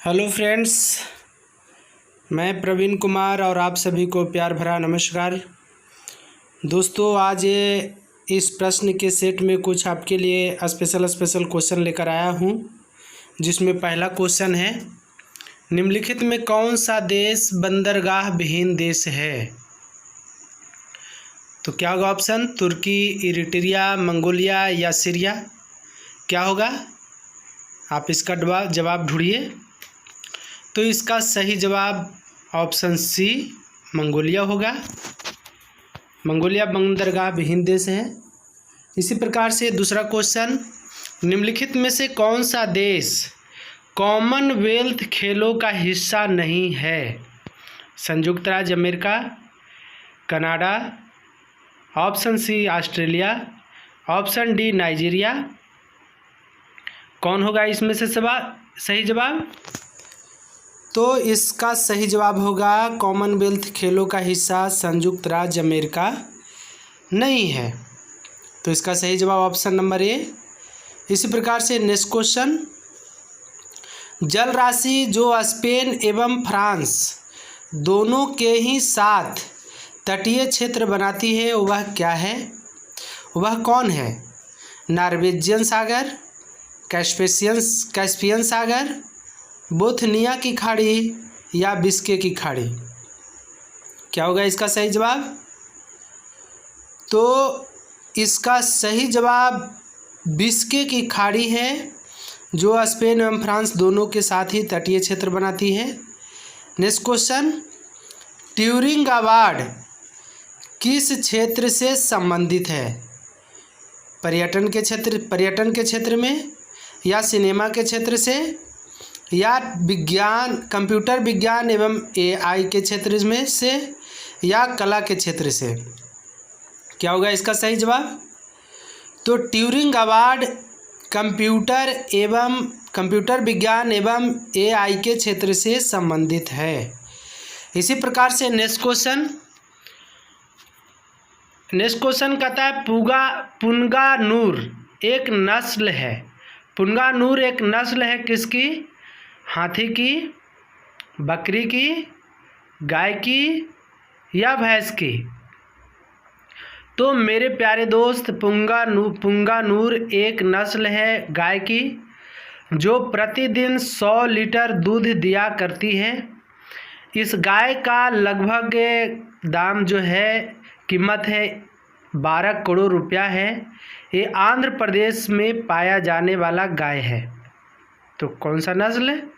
Hello friends, मैं प्रवीण कुमार और आप सभी को प्यार भरा नमस्कार। दोस्तों, आज इस प्रश्न के सेट में कुछ आपके लिए स्पेशल क्वेश्चन लेकर आया हूं, जिसमें पहला क्वेश्चन है, निम्नलिखित में कौन सा देश बंदरगाह विहीन देश है? तो क्या होगा ऑप्शन? तुर्की, इरिट्रिया, मंगोलिया या सीरिया? क्या होगा? आप इसका जवाब ढूंढिए। तो इसका सही जवाब ऑप्शन सी मंगोलिया होगा। मंगोलिया बंदरगाह विहीन देश है। इसी प्रकार से दूसरा क्वेश्चन, निम्नलिखित में से कौन सा देश कॉमनवेल्थ खेलों का हिस्सा नहीं है? संयुक्त राज्य America, Canada, option C Australia, option D Nigeria. कौन होगा इसमें से सही जवाब? तो इसका सही जवाब होगा कॉमनवेल्थ खेलों का हिस्सा संयुक्त राज्य अमेरिका नहीं है। तो इसका सही जवाब ऑप्शन नंबर ए। इसी प्रकार से नेक्स्ट क्वेश्चन, जल राशि जो स्पेन एवं फ्रांस दोनों के ही साथ तटीय क्षेत्र बनाती है वह क्या है? वह कौन है? नॉर्वेजियन सागर, कैस्पियन सागर, बोथनिया की खाड़ी या बिस्के की खाड़ी? क्या होगा इसका सही जवाब? तो इसका सही जवाब बिस्के की खाड़ी है, जो स्पेन एवं फ्रांस दोनों के साथ ही तटीय क्षेत्र बनाती है। नेक्स्ट क्वेश्चन, ट्यूरिंग अवार्ड किस क्षेत्र से संबंधित है? पर्यटन के क्षेत्र में, या सिनेमा के क्षेत्र से, या कंप्यूटर विज्ञान एवं एआई के क्षेत्र में से, या कला के क्षेत्र से? क्या होगा इसका सही जवाब? तो ट्यूरिंग अवार्ड कंप्यूटर विज्ञान एवं एआई के क्षेत्र से संबंधित है। इसी प्रकार से नेक्स्ट क्वेश्चन कहता है, पुंगानूर एक नस्ल है। पुंगानूर एक नस्ल है किसकी? हाथी की, बकरी की, गाय की या भैंस की? तो मेरे प्यारे दोस्त, पुंगानूर एक नस्ल है गाय की, जो प्रतिदिन 100 लीटर दूध दिया करती है। इस गाय का लगभग दाम जो है, कीमत है 12 करोड़ रुपया है। ये आंध्र प्रदेश में पाया जाने वाला गाय है। तो कौन सा नस्ल है?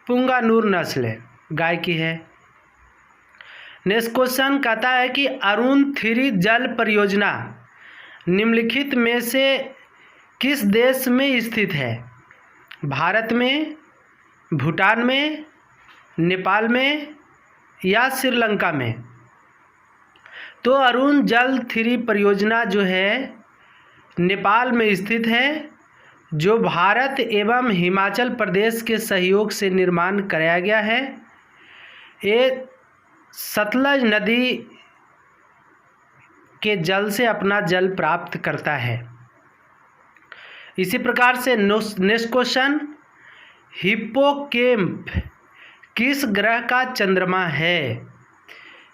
पुंगानूर नस्ल गाय की है। नेक्स्ट क्वेश्चन कहता है कि अरुण 3 जल परियोजना निम्नलिखित में से किस देश में स्थित है? भारत में, भूटान में, नेपाल में या श्रीलंका में? तो अरुण जल 3 परियोजना जो है नेपाल में स्थित है, जो भारत एवं हिमाचल प्रदेश के सहयोग से निर्माण कराया गया है। ये सतलज नदी के जल से अपना जल प्राप्त करता है। इसी प्रकार से नेक्स्ट क्वेश्चन, हिप्पोकैम्प किस ग्रह का चंद्रमा है?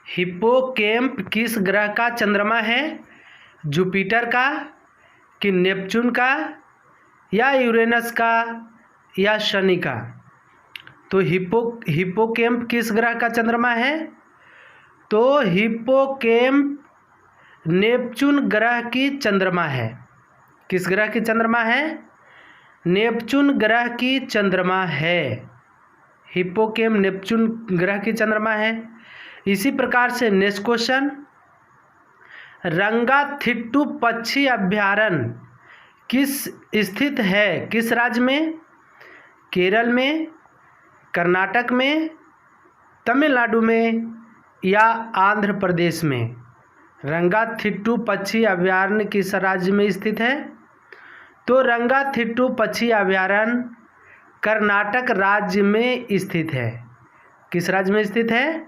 हिप्पोकैम्प किस ग्रह का चंद्रमा है? जुपिटर का, कि नेपच्यून का, या यूरेनस का, या शनि का? तो हिप्पोकैम्प किस ग्रह का चंद्रमा है? तो हिप्पोकैम्प नेपच्यून ग्रह की चंद्रमा है। किस ग्रह की चंद्रमा है? नेपच्यून ग्रह की चंद्रमा है। हिप्पोकैम्प नेपच्यून ग्रह की चंद्रमा है। इसी प्रकार से नेक्स्ट क्वेश्चन, रंगाथिट्टू पक्षी अभयारण्य किस स्थित है? किस राज्य में? केरल में, कर्नाटक में, तमिलनाडु में या आंध्र प्रदेश में? रंगाथिट्टू पक्षी अभयारण्य किस राज्य में स्थित है? तो रंगाथिट्टू पक्षी अभयारण्य कर्नाटक राज्य में स्थित है। किस राज्य में स्थित है?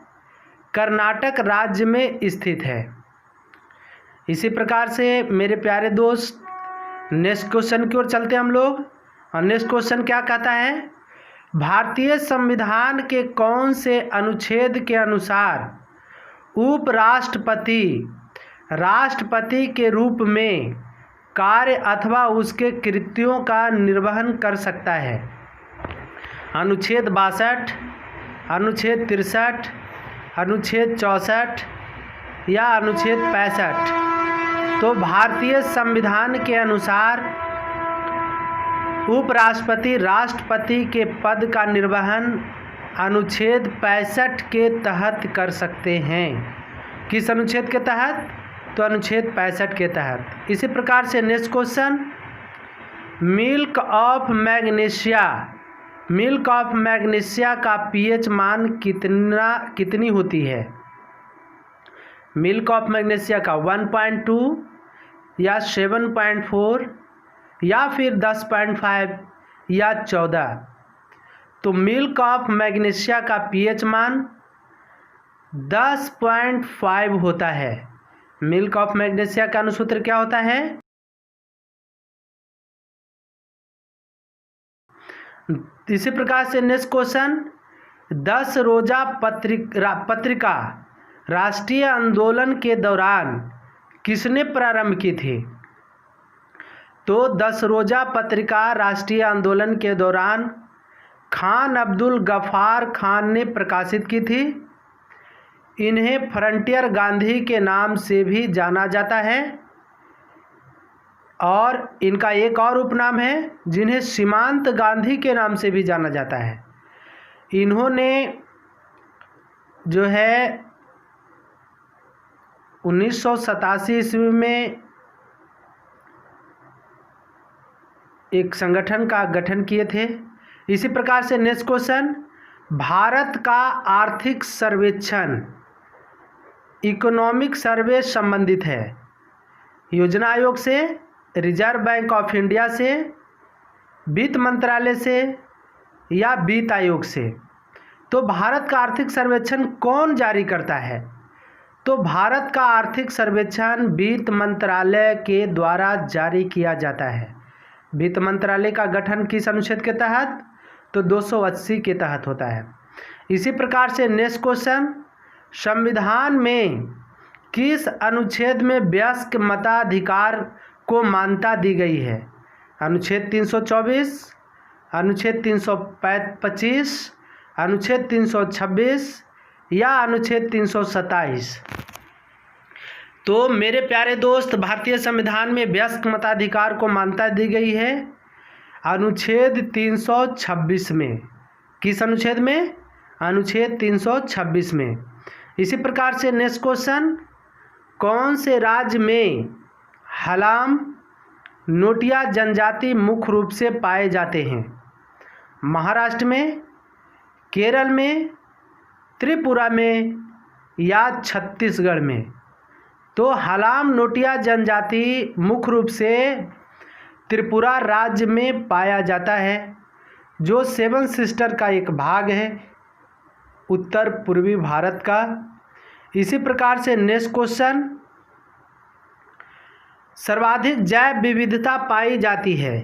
कर्नाटक राज्य में स्थित है। इसी प्रकार से मेरे प्यारे दोस्त, नेक्स्ट क्वेश्चन की ओर चलते हैं हम लोग। और नेक्स्ट क्वेश्चन क्या कहता है, भारतीय संविधान के कौन से अनुच्छेद के अनुसार उपराष्ट्रपति राष्ट्रपति के रूप में कार्य अथवा उसके कृत्यों का निर्वहन कर सकता है? अनुच्छेद 62, अनुच्छेद 63, अनुच्छेद 64 या अनुच्छेद 65? तो भारतीय संविधान के अनुसार उपराष्ट्रपति राष्ट्रपति के पद का निर्वहन अनुच्छेद 65 के तहत कर सकते हैं। किस अनुच्छेद के तहत? तो अनुच्छेद 65 के तहत। इसी प्रकार से next question, milk of magnesia का पीएच मान कितनी होती है? मिल्क ऑफ मैग्नीशिया का 1.2 या 7.4 या फिर 10.5 या 14? तो मिल्क ऑफ मैग्नीशिया का पीएच मान 10.5 होता है। मिल्क ऑफ मैग्नीशिया का अनुसूत्र क्या होता है? इसी प्रकार से नेक्स्ट क्वेश्चन, 10 रोजा पत्रिका राष्ट्रीय आंदोलन के दौरान किसने प्रारंभ की थी? तो 10 रोजा पत्रिका राष्ट्रीय आंदोलन के दौरान खान अब्दुल गफ्फार खान ने प्रकाशित की थी। इन्हें फ्रंटियर गांधी के नाम से भी जाना जाता है और इनका एक और उपनाम है जिन्हें सीमांत गांधी के नाम से भी जाना जाता है। इन्होंने जो है 1987 ईस्वी में एक संगठन का गठन किए थे। इसी प्रकार से नेक्स्ट क्वेश्चन, भारत का आर्थिक सर्वेक्षण इकोनॉमिक सर्वे संबंधित है योजना आयोग से, रिजर्व बैंक ऑफ इंडिया से, वित्त मंत्रालय से या वित्त आयोग से? तो भारत का आर्थिक सर्वेक्षण कौन जारी करता है? तो भारत का आर्थिक सर्वेक्षण वित्त मंत्रालय के द्वारा जारी किया जाता है। वित्त मंत्रालय का गठन किस अनुच्छेद के तहत? तो 280 के तहत होता है। इसी प्रकार से नेक्स्ट क्वेश्चन, संविधान में किस अनुच्छेद में वयस्क मताधिकार को मान्यता दी गई है? अनुच्छेद 324, अनुच्छेद 325, अनुच्छेद 326 या अनुच्छेद 327? तो मेरे प्यारे दोस्त, भारतीय संविधान में वयस्क मताधिकार को मान्यता दी गई है अनुच्छेद 326 में। किस अनुच्छेद में? अनुच्छेद 326 में। इसी प्रकार से नेक्स्ट क्वेश्चन, कौन से राज्य में हलाम नोटिया जनजाति मुख्य रूप से पाए जाते हैं? महाराष्ट्र में, केरल में, त्रिपुरा में या छत्तीसगढ़ में? तो हलाम नोटिया जनजाति मुख्य रूप से त्रिपुरा राज्य में पाया जाता है, जो 7 सिस्टर का एक भाग है उत्तर पूर्वी भारत का। इसी प्रकार से नेक्स्ट क्वेश्चन, सर्वाधिक जैव विविधता पाई जाती है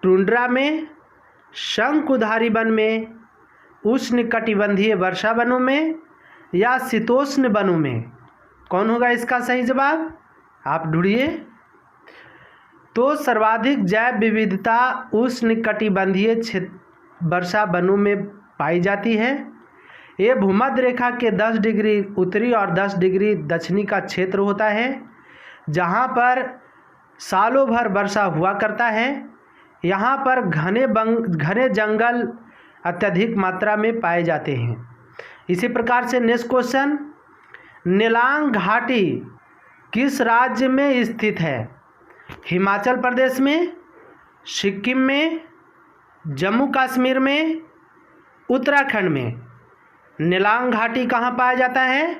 टुंड्रा में, शंकुधारी वन में, उष्णकटिबंधीय वर्षा वनों में या शीतोष्ण वनों में? कौन होगा इसका सही जवाब? आप ढूंढिए। तो सर्वाधिक जैव विविधता उष्णकटिबंधीय वर्षा वनों में पाई जाती है। ये भूमध्य रेखा के 10 डिग्री उत्तरी और 10 डिग्री दक्षिणी का क्षेत्र होता है, जहाँ पर सालों भर वर्षा हुआ करता है। यहाँ पर घने जंगल अत्यधिक मात्रा में पाए जाते हैं। इसी प्रकार से नेक्स्ट क्वेश्चन, नेलांग घाटी किस राज्य में स्थित है? हिमाचल प्रदेश में, सिक्किम में, जम्मू कश्मीर में, उत्तराखंड में? नेलांग घाटी कहाँ पाया जाता है?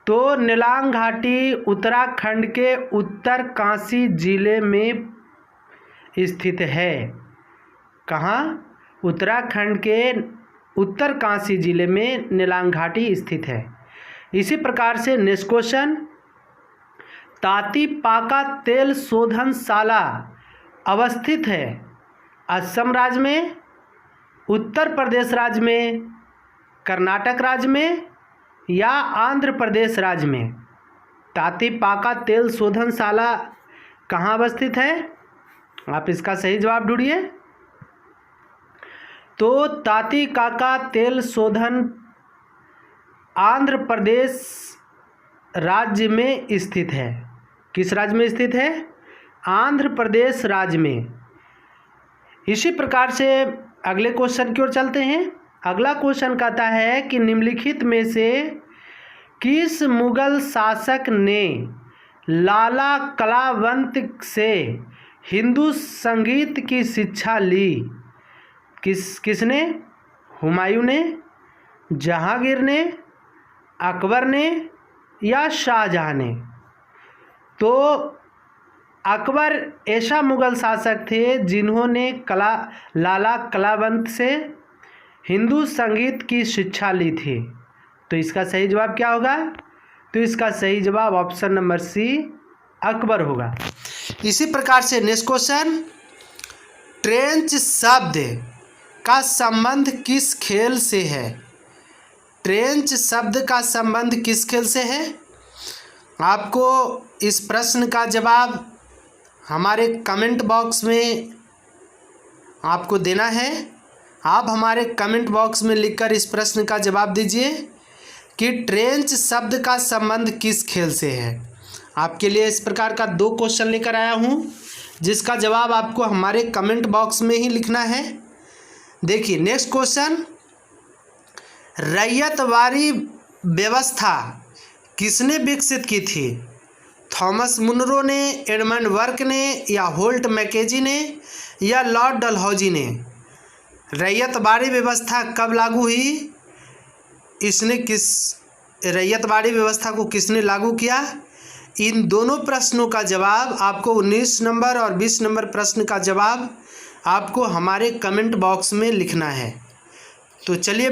तो नेलांग घाटी उत्तराखंड के उत्तरकाशी जिले में स्थित है। कहाँ? उत्तराखंड के उत्तरकाशी जिले में नेलांग घाटी स्थित है। इसी प्रकार से नेक्स्ट क्वेश्चन, ताती पाका तेल शोधनशाला अवस्थित है असम राज्य में, उत्तर प्रदेश राज्य में, कर्नाटक राज्य में या आंध्र प्रदेश राज्य में? तातीपाका तेल शोधनशाला कहाँ अवस्थित है? आप इसका सही जवाब ढूंढिए। तो तातीकाका तेल शोधन आंध्र प्रदेश राज्य में स्थित है। किस राज्य में स्थित है? आंध्र प्रदेश राज्य में। इसी प्रकार से अगले क्वेश्चन की ओर चलते हैं। अगला क्वेश्चन कहता है कि निम्नलिखित में से किस मुगल शासक ने लाला कलावंत से हिंदू संगीत की शिक्षा ली? किसने? हुमायूं ने, जहांगीर ने, अकबर ने या शाहजहां ने? तो अकबर ऐसा मुगल शासक थे जिन्होंने लाला कलावंत से हिंदू संगीत की शिक्षा ली थी। तो इसका सही जवाब क्या होगा? तो इसका सही जवाब ऑप्शन नंबर सी अकबर होगा। इसी प्रकार से नेक्स्ट क्वेश्चन, ट्रेंच शब्द का संबंध किस खेल से है? ट्रेंच शब्द का संबंध किस खेल से है? आपको इस प्रश्न का जवाब हमारे कमेंट बॉक्स में आपको देना है। आप हमारे कमेंट बॉक्स में लिखकर इस प्रश्न का जवाब दीजिए कि ट्रेंच शब्द का संबंध किस खेल से है। आपके लिए इस प्रकार का 2 क्वेश्चन लेकर आया हूँ, जिसका जवाब आपको हमारे कमेंट बॉक्स में ही लिखना है। देखिए नेक्स्ट क्वेश्चन, रैयतवाड़ी व्यवस्था किसने विकसित की थी? थॉमस मुनरो ने, एडमंड बर्क ने या होल्ट मैकेजी ने या लॉर्ड डलहौजी ने? रैयतवाड़ी व्यवस्था कब लागू हुई? रैयतवाड़ी व्यवस्था को किसने लागू किया? इन दोनों प्रश्नों का जवाब आपको 19 नंबर और 20 नंबर प्रश्न का जवाब आपको हमारे कमेंट बॉक्स में लिखना है। तो चलिए